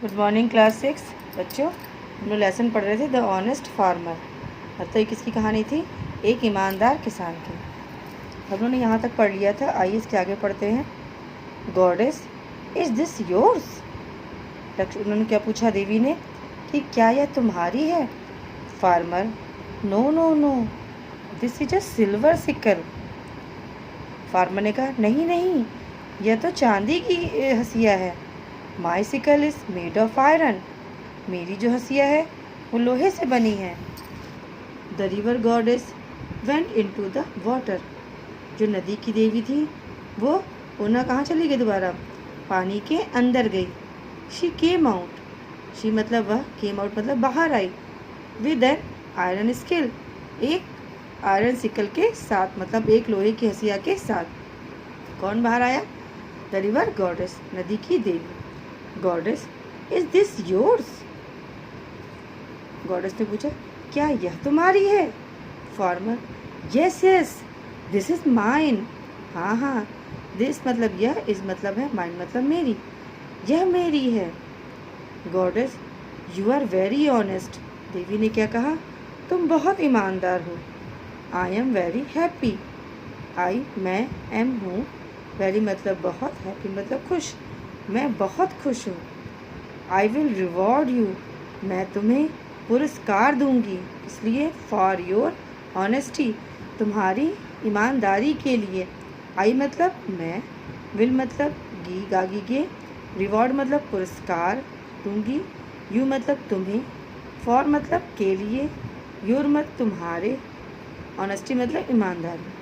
Good morning class 6 बच्चों। हम लोग लेसन पढ़ रहे थे द ऑनेस्ट फार्मर। मतलब ये किसकी कहानी थी? एक ईमानदार किसान की। हम लोगों ने यहाँ तक पढ़ लिया था। आइए इसके आगे पढ़ते हैं। Goddess, is this yours? उन्होंने क्या पूछा देवी ने कि क्या यह तुम्हारी है? Farmer, no no no, this is a silver sickle. Farmer ने कहा नहीं नहीं, यह तो चांदी की हंसिया है। My sickle is made of iron. मेरी जो हंसिया है वो लोहे से बनी है। The river goddess went into the water. जो नदी की देवी थी वो पुनः कहाँ चली गई? दोबारा पानी के अंदर गई। She came out. शी मतलब वह, केम आउट मतलब बाहर आई। विद एन आयरन स्किल, एक आयरन सिकल के साथ, मतलब एक लोहे की हंसिया के साथ। कौन बाहर आया? द रिवर गॉडेस, नदी की देवी। Goddess, is this yours? Goddess ने पूछा क्या यह तुम्हारी है? Farmer, yes yes, this is mine. हाँ हाँ, दिस मतलब यह, इज मतलब है, माइन मतलब मेरी, यह मेरी है। Goddess, you are very honest. देवी ने क्या कहा? तुम बहुत ईमानदार हो। I am very happy. I मैं, एम हूँ, वेरी मतलब बहुत, हैप्पी मतलब खुश, मैं बहुत खुश हूँ। आई विल रिवॉर्ड यू, मैं तुम्हें पुरस्कार दूंगी। इसलिए फॉर योर ऑनेस्टी, तुम्हारी ईमानदारी के लिए। आई मतलब मैं, विल मतलब गी गागी गे, रिवॉर्ड मतलब पुरस्कार दूंगी, यू मतलब तुम्हें, फॉर मतलब के लिए, योर मत तुम्हारे, ऑनेस्टी मतलब ईमानदारी,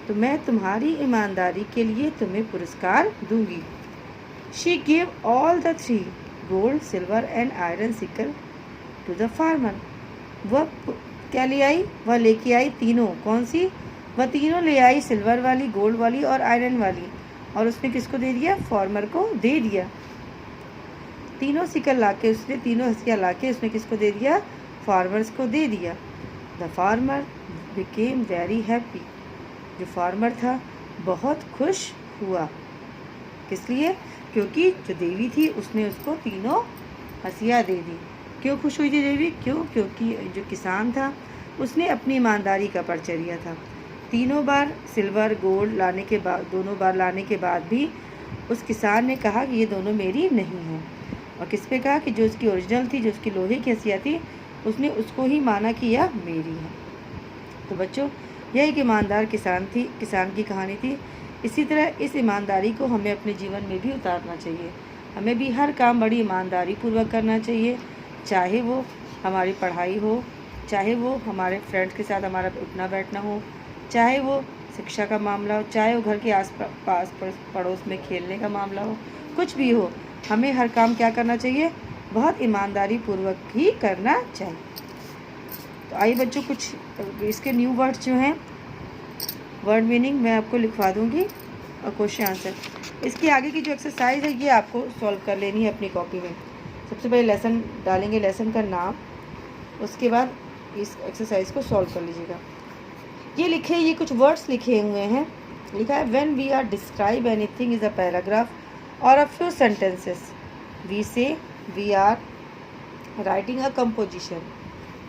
तो मैं तुम्हारी ईमानदारी के लिए तुम्हें पुरस्कार दूंगी। She give all the three, gold silver and iron sickle, to the farmer. वह क्या ले आई? वह लेके आई तीनों। कौन सी? वह तीनों ले आई, सिल्वर वाली, गोल्ड वाली और आयरन वाली। और उसने किसको दे दिया? फार्मर को दे दिया। तीनों सिकल लाके उसने, तीनों हंसिया लाके उसने किसको दे दिया? फार्मर्स को दे दिया। The farmer became very happy. जो फार्मर था बहुत खुश हुआ। किस लिए? क्योंकि जो देवी थी उसने उसको तीनों हंसिया दे दी। क्यों खुश हुई थी देवी? क्योंकि जो किसान था उसने अपनी ईमानदारी का परिचय दिया था। तीनों बार सिल्वर गोल्ड लाने के बाद, दोनों बार लाने के बाद भी उस किसान ने कहा कि ये दोनों मेरी नहीं हैं। और किस पे कहा? कि जो उसकी ओरिजिनल थी, जो उसकी लोहे की हंसिया थी, उसने उसको ही माना कि यह मेरी है। तो बच्चों, यह एक ईमानदार किसान की कहानी थी। इसी तरह इस ईमानदारी को हमें अपने जीवन में भी उतारना चाहिए। हमें भी हर काम बड़ी ईमानदारी पूर्वक करना चाहिए, चाहे वो हमारी पढ़ाई हो, चाहे वो हमारे फ्रेंड्स के साथ हमारा उठना बैठना हो, चाहे वो शिक्षा का मामला हो, चाहे वो घर के आस पास पड़ोस में खेलने का मामला हो, कुछ भी हो, हमें हर काम क्या करना चाहिए? बहुत ईमानदारी पूर्वक ही करना चाहिए। तो आइए बच्चों, कुछ इसके न्यू वर्ड्स जो हैं, वर्ड मीनिंग मैं आपको लिखवा दूंगी और क्वेश्चन आंसर। इसके आगे की जो एक्सरसाइज है ये आपको सॉल्व कर लेनी है अपनी कॉपी में। सबसे पहले लेसन डालेंगे, लेसन का नाम, उसके बाद इस एक्सरसाइज को सॉल्व कर लीजिएगा। ये लिखे, ये कुछ वर्ड्स लिखे हुए हैं। लिखा है when we are describe anything is a paragraph or a few sentences we say we are writing a composition.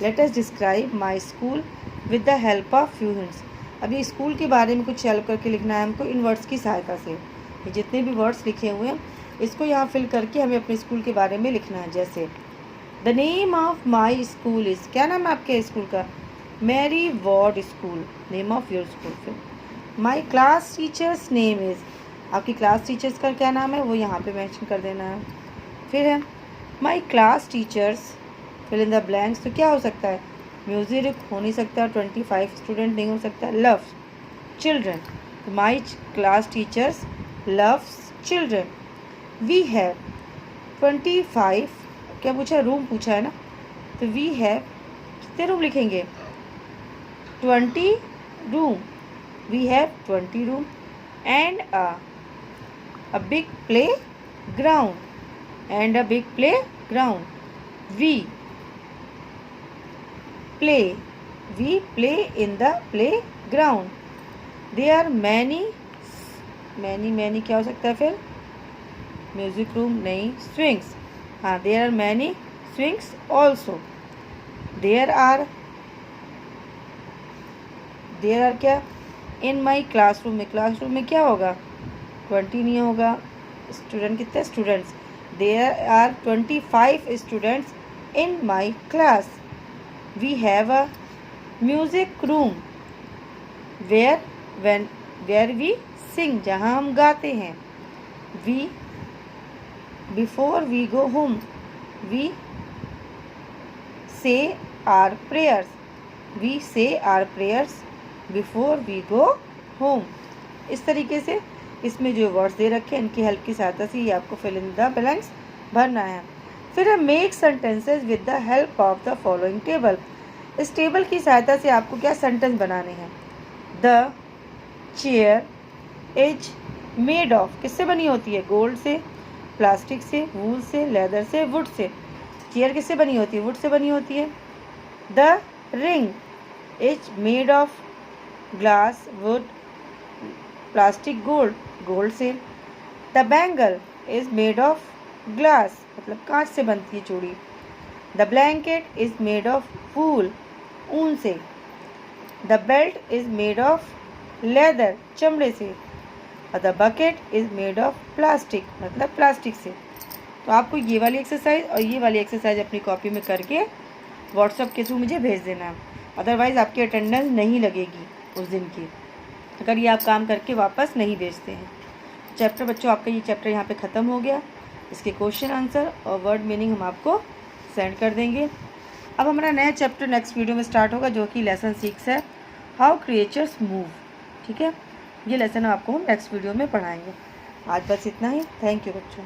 Let us describe my school with the help of few hints. अभी school के बारे में कुछ help करके लिखना है हमको इन words की सहायता से। ये जितने भी वर्ड्स लिखे हुए हैं इसको यहाँ फिल करके हमें अपने स्कूल के बारे में लिखना है। जैसे the name of my school is, क्या नाम है आपके स्कूल का? Mary Ward school, name of your school. फिर my class teacher's name is, आपकी क्लास टीचर्स का क्या नाम है वो यहाँ पे मेंशन कर देना है। फिर है my class teachers, fill in the blanks. तो क्या हो सकता है? म्यूजिक हो नहीं सकता, 25 स्टूडेंट नहीं हो सकता, love children. My class teachers loves children. We have 25, क्या पूछा? रूम पूछा है ना, तो वी हैव कितने रूम लिखेंगे? 20 room. We have 20 room and a big play ground, and a big play ground. We play, we play in the playground. There are many क्या हो सकता है फिर? म्यूजिक रूम नहीं, swings, हाँ, there are many swings also. There are क्या, in my classroom में, classroom में क्या होगा, 20 नहीं होगा, स्टूडेंट कितने, students, there are 25 students in my class. We have a music room where we sing, जहाँ हम गाते हैं। We before we go home we say our prayers, we say our prayers before we go home. इस तरीके से इसमें जो words दे रखे हैं इनकी हेल्प की सहायता से ये आपको फिल इन द ब्लैंक्स भरना है। फिर है make sentences with the help of the following table. इस टेबल की सहायता से आपको क्या सेंटेंस बनाने हैं। The chair is made of, किससे बनी होती है, गोल्ड से, प्लास्टिक से, वूल से, लेदर से, वुड से। चेयर किससे बनी होती है, वुड से बनी होती है। The ring is made of glass, wood, plastic, gold, gold से। The bangle is made of glass, मतलब कांच से बनती है चूड़ी। The blanket is made of wool, ऊन से। The belt is made of leather, चमड़े से। और the bucket is made of plastic, मतलब प्लास्टिक से। तो आपको ये वाली एक्सरसाइज और ये वाली एक्सरसाइज अपनी कॉपी में करके व्हाट्सएप के थ्रू मुझे भेज देना है, अदरवाइज़ आपकी अटेंडेंस नहीं लगेगी उस दिन की, अगर ये आप काम करके वापस नहीं भेजते हैं। चैप्टर बच्चों आपका ये चैप्टर यहाँ पे ख़त्म हो गया। इसके क्वेश्चन आंसर और वर्ड मीनिंग हम आपको सेंड कर देंगे। अब हमारा नया चैप्टर नेक्स्ट वीडियो में स्टार्ट होगा जो कि लेसन 6 है, हाउ क्रिएचर्स मूव। ठीक है, ये लेसन आपको हम नेक्स्ट वीडियो में पढ़ाएंगे। आज बस इतना ही। थैंक यू बच्चों।